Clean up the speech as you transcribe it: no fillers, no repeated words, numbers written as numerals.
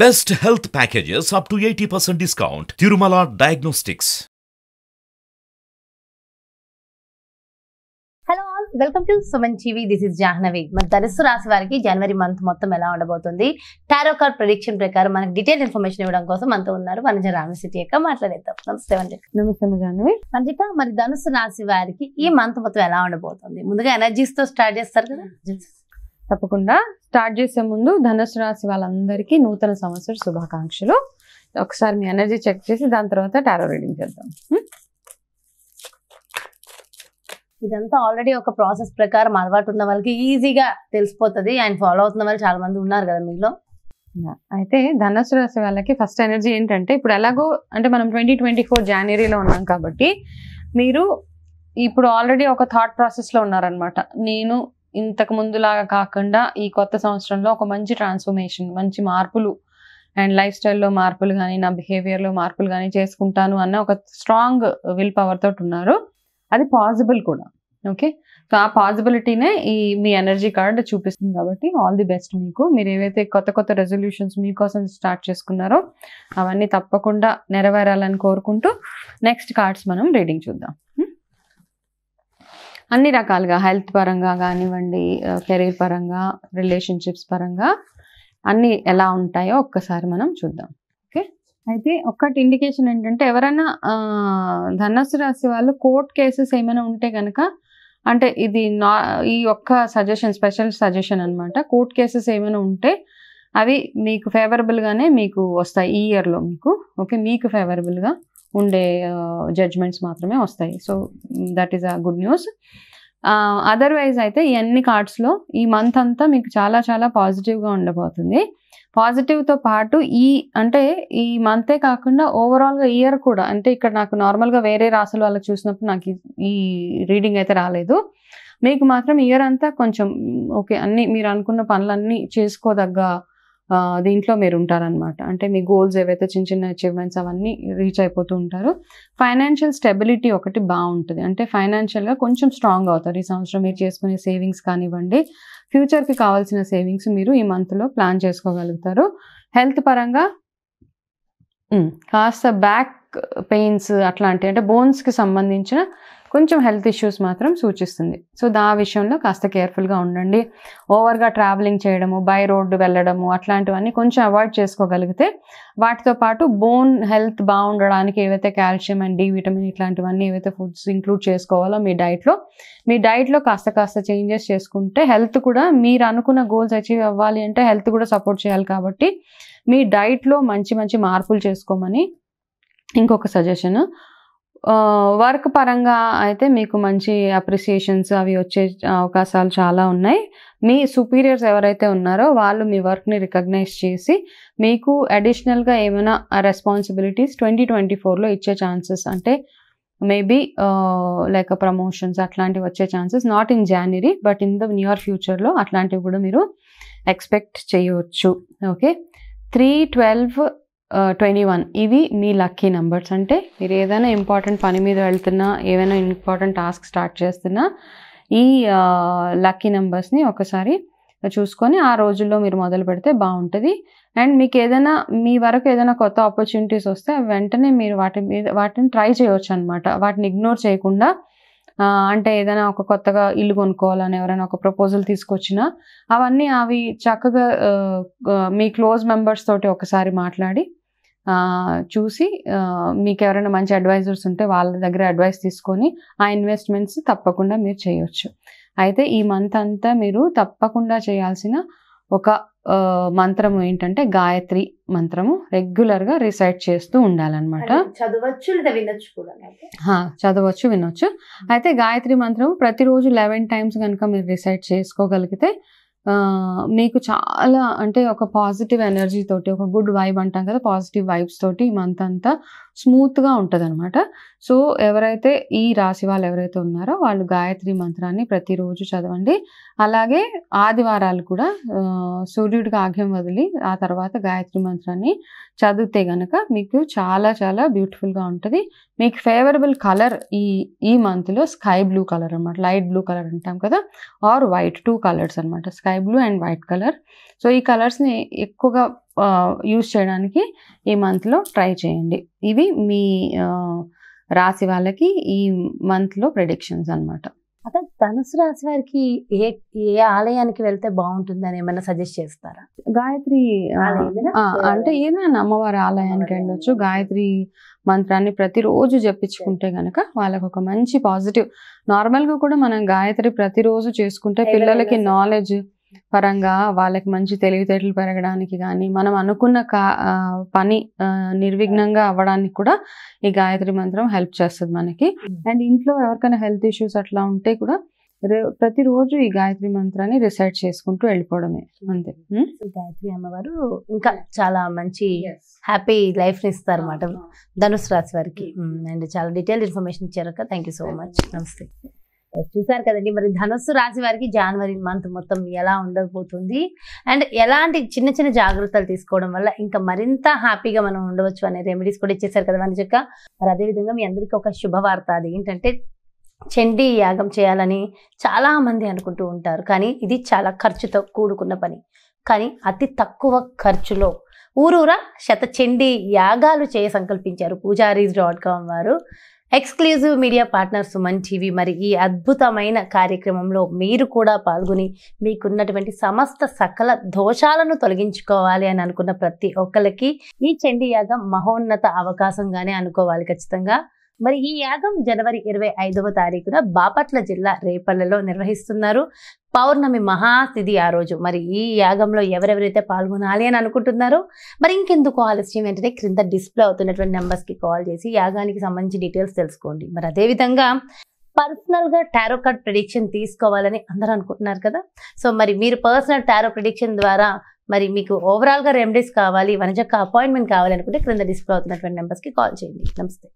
Best health packages up to 80% discount. Tirumala Diagnostics. Hello all, welcome to Suman TV. This is Jahnavi. మన ధనుస్సు రాశి వారికి జనవరి month మొత్తం ఎలా ఉండబోతుంది, టారో కార్డ్ ప్రెడిక్షన్ ప్రకారం మనకు డీటెయిల్ ఇన్ఫర్మేషన్ ఇవ్వడం కోసం మనతో ఉన్నారు వనజ రామసిటీ యొక్క. మాట్లాడేద్దాం. నమస్తే వంజిక. నమస్తే జాహ్నవి. వంజిక, మరి ధనుస్సు రాశి వారికి ఈ మంత్ మొత్తం ఎలా ఉండబోతుంది? ముందుగా ఎనర్జీస్ తో స్టార్ట్ చేస్తారు కదా. తప్పకుండా స్టార్ట్ చేసే ముందు ధనుసు రాశి వాళ్ళందరికీ నూతన సంవత్సర శుభాకాంక్షలు. ఒకసారి మీ ఎనర్జీ చెక్ చేసి దాని తర్వాత టారో రీడింగ్ చేద్దాం. ఇదంతా ఆల్రెడీ ఒక ప్రాసెస్ ప్రకారం అలవాటు ఉన్న వాళ్ళకి ఈజీగా తెలిసిపోతుంది. అండ్ ఫాలో అవుతున్న వాళ్ళు చాలా మంది ఉన్నారు కదా మీలో. అయితే ధనుసు రాశి వాళ్ళకి ఫస్ట్ ఎనర్జీ ఏంటంటే, ఇప్పుడు ఎలాగో అంటే మనం 2024 జనవరిలో ఉన్నాం కాబట్టి మీరు ఇప్పుడు ఆల్రెడీ ఒక థాట్ ప్రాసెస్లో ఉన్నారనమాట. నేను ఇంతకు ముందులాగా కాకుండా ఈ కొత్త సంవత్సరంలో ఒక మంచి ట్రాన్స్ఫర్మేషన్, మంచి మార్పులు అండ్ లైఫ్ స్టైల్లో మార్పులు కానీ నా బిహేవియర్లో మార్పులు కానీ చేసుకుంటాను అన్న ఒక స్ట్రాంగ్ విల్ పవర్ తోటి ఉన్నారు. అది పాసిబుల్ కూడా. ఓకే, సో ఆ పాసిబిలిటీనే మీ ఎనర్జీ కార్డ్ చూపిస్తుంది. కాబట్టి ఆల్ ది బెస్ట్ మీకు. మీరు ఏవైతే కొత్త కొత్త రెజల్యూషన్స్ మీకోసం స్టార్ట్ చేసుకున్నారో అవన్నీ తప్పకుండా నెరవేరాలని కోరుకుంటూ నెక్స్ట్ కార్డ్స్ మనం రీడింగ్ చూద్దాం. అన్ని రకాలుగా హెల్త్ పరంగా కానివ్వండి, కెరీర్ పరంగా, రిలేషన్షిప్స్ పరంగా అన్నీ ఎలా ఉంటాయో ఒక్కసారి మనం చూద్దాం. ఓకే, అయితే ఒక్కటి ఇండికేషన్ ఏంటంటే, ఎవరైనా ధనుసు రాశి వాళ్ళు కోర్ట్ కేసెస్ ఏమైనా ఉంటే కనుక, అంటే ఇది ఈ ఒక్క సజెషన్, స్పెషల్ సజెషన్ అనమాట. కోర్ట్ కేసెస్ ఏమైనా ఉంటే అవి మీకు ఫేవరబుల్గానే మీకు వస్తాయి ఈ ఇయర్లో మీకు. ఓకే, మీకు ఫేవరబుల్గా ఉండే జడ్జ్మెంట్స్ మాత్రమే వస్తాయి. So that is a good news. Otherwise అయితే ఈ అన్ని కార్డ్స్లో ఈ మంత్ అంతా మీకు చాలా చాలా పాజిటివ్గా ఉండబోతుంది. పాజిటివ్తో పాటు అంటే ఈ మంతే కాకుండా ఓవరాల్గా ఇయర్ కూడా, అంటే ఇక్కడ నాకు నార్మల్గా వేరే రాసుల వాళ్ళకి చూసినప్పుడు నాకు ఈ రీడింగ్ అయితే రాలేదు. మీకు మాత్రం ఇయర్ అంతా కొంచెం ఓకే, అన్ని మీరు అనుకున్న పనులన్నీ చేసుకోదగ్గ దీంట్లో మీరు ఉంటారనమాట. అంటే మీ గోల్స్ ఏవైతే చిన్న చిన్న అచీవ్మెంట్స్ అవన్నీ రీచ్ అయిపోతూ ఉంటారు. ఫైనాన్షియల్ స్టెబిలిటీ ఒకటి బాగుంటుంది. అంటే ఫైనాన్షియల్గా కొంచెం స్ట్రాంగ్ అవుతారు ఈ సంవత్సరం. మీరు చేసుకునే సేవింగ్స్ కానివ్వండి, ఫ్యూచర్కి కావాల్సిన సేవింగ్స్ మీరు ఈ మంత్లో ప్లాన్ చేసుకోగలుగుతారు. హెల్త్ పరంగా కాస్త బ్యాక్ పెయిన్స్ అట్లాంటి, అంటే బోన్స్కి సంబంధించిన కొంచెం హెల్త్ ఇష్యూస్ మాత్రం సూచిస్తుంది. సో ఆ విషయంలో కాస్త కేర్ఫుల్గా ఉండండి. ఓవర్గా ట్రావెలింగ్ చేయడము, బై రోడ్డు వెళ్ళడము అట్లాంటివన్నీ కొంచెం అవాయిడ్ చేసుకోగలిగితే, వాటితో పాటు బోన్ హెల్త్ బాగుండడానికి ఏవైతే కాల్షియం అండ్ డి విటమిన్ ఇట్లాంటివన్నీ ఏవైతే ఫుడ్స్ ఇంక్లూడ్ చేసుకోవాలో మీ డైట్లో కాస్త చేంజెస్ చేసుకుంటే, హెల్త్ కూడా మీరు అనుకున్న గోల్స్ అచీవ్ అవ్వాలి అంటే హెల్త్ కూడా సపోర్ట్ చేయాలి. కాబట్టి మీ డైట్లో మంచి మంచి మార్పులు చేసుకోమని ఇంకొక సజెషన్. వర్క్ పరంగా అయితే మీకు మంచి అప్రిసియేషన్స్ అవి వచ్చే అవకాశాలు చాలా ఉన్నాయి. మీ సుపీరియర్స్ ఎవరైతే ఉన్నారో వాళ్ళు మీ వర్క్ని రికగ్నైజ్ చేసి మీకు అడిషనల్గా ఏమైనా రెస్పాన్సిబిలిటీస్ 2024లో ఇచ్చే ఛాన్సెస్, అంటే మేబీ లైక్ ప్రమోషన్స్ అట్లాంటివి వచ్చే chances, not in January but in the near ఫ్యూచర్లో అట్లాంటివి కూడా మీరు ఎక్స్పెక్ట్ చేయవచ్చు. ఓకే, 3, 12, 21 ఇవి మీ లక్కీ నెంబర్స్. అంటే మీరు ఏదైనా ఇంపార్టెంట్ పని మీద వెళ్తున్నా, ఏదైనా ఇంపార్టెంట్ టాస్క్ స్టార్ట్ చేస్తున్నా ఈ లక్కీ నెంబర్స్ని ఒకసారి చూసుకొని ఆ రోజుల్లో మీరు మొదలు పెడితే బాగుంటుంది. అండ్ మీకు ఏదైనా మీ వరకు ఏదైనా కొత్త ఆపర్చునిటీస్ వస్తే వెంటనే మీరు వాటిని ట్రై చేయవచ్చు అనమాట. వాటిని ఇగ్నోర్ చేయకుండా, అంటే ఏదైనా ఒక కొత్తగా ఇల్లు కొనుక్కోవాలని ఎవరైనా ఒక ప్రపోజల్ తీసుకొచ్చినా అవి చక్కగా మీ క్లోజ్ మెంబర్స్ తోటి ఒకసారి మాట్లాడి చూసి, మీకు ఎవరైనా మంచి అడ్వైజర్స్ ఉంటే వాళ్ళ దగ్గర అడ్వైస్ తీసుకొని ఆ ఇన్వెస్ట్మెంట్స్ తప్పకుండా మీరు చేయొచ్చు. అయితే ఈ మంత్ అంతా మీరు తప్పకుండా చేయాల్సిన ఒక మంత్రము ఏంటంటే, గాయత్రి మంత్రము రెగ్యులర్గా రిసైట్ చేస్తూ ఉండాలన్నమాట. చదవచ్చు, వినొచ్చు. అయితే గాయత్రి మంత్రం ప్రతిరోజు 11 times కనుక మీరు రిసైట్ చేసుకోగలిగితే మీకు చాలా, అంటే ఒక పాజిటివ్ ఎనర్జీ తోటి, ఒక గుడ్ వైబ్ అంటాం కదా, పాజిటివ్ వైబ్స్ తోటి ఈ మంత్ అంతా స్మూత్గా ఉంటుంది అనమాట. సో ఎవరైతే ఈ రాశి వాళ్ళు ఎవరైతే ఉన్నారో వాళ్ళు గాయత్రి మంత్రాన్ని ప్రతిరోజు చదవండి. అలాగే ఆదివారాలు కూడా సూర్యుడికి ఆజ్ఞం వదిలి ఆ తర్వాత గాయత్రి మంత్రాన్ని చదివితే గనక మీకు చాలా చాలా బ్యూటిఫుల్గా ఉంటుంది. మీకు ఫేవరబుల్ కలర్ ఈ మంత్లో స్కై బ్లూ కలర్ అనమాట, లైట్ బ్లూ కలర్ అంటాం కదా, ఆర్ వైట్, 2 కలర్స్ అనమాట, sky blue and white colour. So ఈ కలర్స్ని ఎక్కువగా యూస్ చేయడానికి ఈ మంత్లో ట్రై చేయండి. ఇవి మీ రాశి వాళ్ళకి ఈ మంత్లో ప్రెడిక్షన్స్ అన్నమాట. అదే ధనుసు రాశి వారికి ఏ ఆలయానికి వెళ్తే బాగుంటుంది అని ఏమైనా సజెస్ట్ చేస్తారా? గాయత్రి ఆలయమేనా? అంటే ఏదైనా అమ్మవారి ఆలయానికి వెళ్ళొచ్చు. గాయత్రి మంత్రాన్ని ప్రతిరోజు జపించుకుంటే గనక వాళ్ళకి ఒక మంచి పాజిటివ్, నార్మల్గా కూడా మనం గాయత్రి ప్రతిరోజు చేసుకుంటే పిల్లలకి నాలెడ్జ్ పరంగా వాళ్ళకి మంచి తెలివితేటలు పెరగడానికి కానీ మనం అనుకున్న పని నిర్విఘ్నంగా అవ్వడానికి కూడా ఈ గాయత్రి మంత్రం హెల్ప్ చేస్తుంది మనకి. అండ్ ఇంట్లో ఎవరికైనా హెల్త్ ఇష్యూస్ అట్లా ఉంటే కూడా ప్రతిరోజు ఈ గాయత్రి మంత్రాన్ని రిసైట్ చేసుకుంటూ వెళ్ళిపోవడమే అంతే. గాయత్రి అమ్మవారు ఇంకా చాలా మంచి హ్యాపీ లైఫ్ ని ఇస్తారు అన్నమాట ధనుసు రాశి వారికి. అండ్ చాలా డీటెయిల్ ఇన్ఫర్మేషన్ ఇచ్చారు. Thank you so much. నమస్తే. చూసారు కదండి, మరి ధనుస్సు రాశి వారికి జనవరి మంత్ మొత్తం ఎలా ఉండబోతుంది అండ్ ఎలాంటి చిన్న చిన్న జాగ్రత్తలు తీసుకోవడం వల్ల ఇంకా మరింత హ్యాపీగా మనం ఉండవచ్చు అనే రెమెడీస్ కూడా ఇచ్చేసారు కదా మన చెక్క. మరి అదేవిధంగా మీ అందరికీ ఒక శుభవార్త, అది ఏంటంటే చండీ యాగం చేయాలని చాలా మంది అనుకుంటూ ఉంటారు, కానీ ఇది చాలా ఖర్చుతో కూడుకున్న పని. కానీ అతి తక్కువ ఖర్చులో ఊరూరా చండీ యాగాలు సంకల్పించారు పూజారీస్.com వారు. Exclusive media partner Suman TV. మరి ఈ అద్భుతమైన కార్యక్రమంలో మీరు కూడా పాల్గొని మీకున్నటువంటి సమస్త సకల దోషాలను తొలగించుకోవాలి అని అనుకున్న ప్రతి ఒక్కరికి ఈ చండీ యాగం మహోన్నత అవకాశంగానే అనుకోవాలి ఖచ్చితంగా. మరి ఈ యాగం జనవరి 25వ తారీఖున బాపట్ల జిల్లా రేపల్లెలో నిర్వహిస్తున్నారు. పౌర్ణమి మహాతిథి ఆ రోజు. మరి ఈ యాగంలో ఎవరెవరైతే పాల్గొనాలి అని అనుకుంటున్నారో మరి ఇంకెందుకు ఆలస్యం, వెంటనే క్రింద డిస్ప్లే అవుతున్నటువంటి నెంబర్స్కి కాల్ చేసి యాగానికి సంబంధించి డీటెయిల్స్ తెలుసుకోండి. మరి అదేవిధంగా పర్సనల్గా టారో కార్డ్ ప్రెడిక్షన్ తీసుకోవాలని అందరూ అనుకుంటున్నారు కదా. సో మరి మీరు పర్సనల్ టారో ప్రెడిక్షన్ ద్వారా మరి మీకు ఓవరాల్గా రెమెడీస్ కావాలి, వనజక్క అపాయింట్మెంట్ కావాలి అనుకుంటే క్రింద డిస్ప్లే అవుతున్నటువంటి నెంబర్స్కి కాల్ చేయండి. నమస్తే.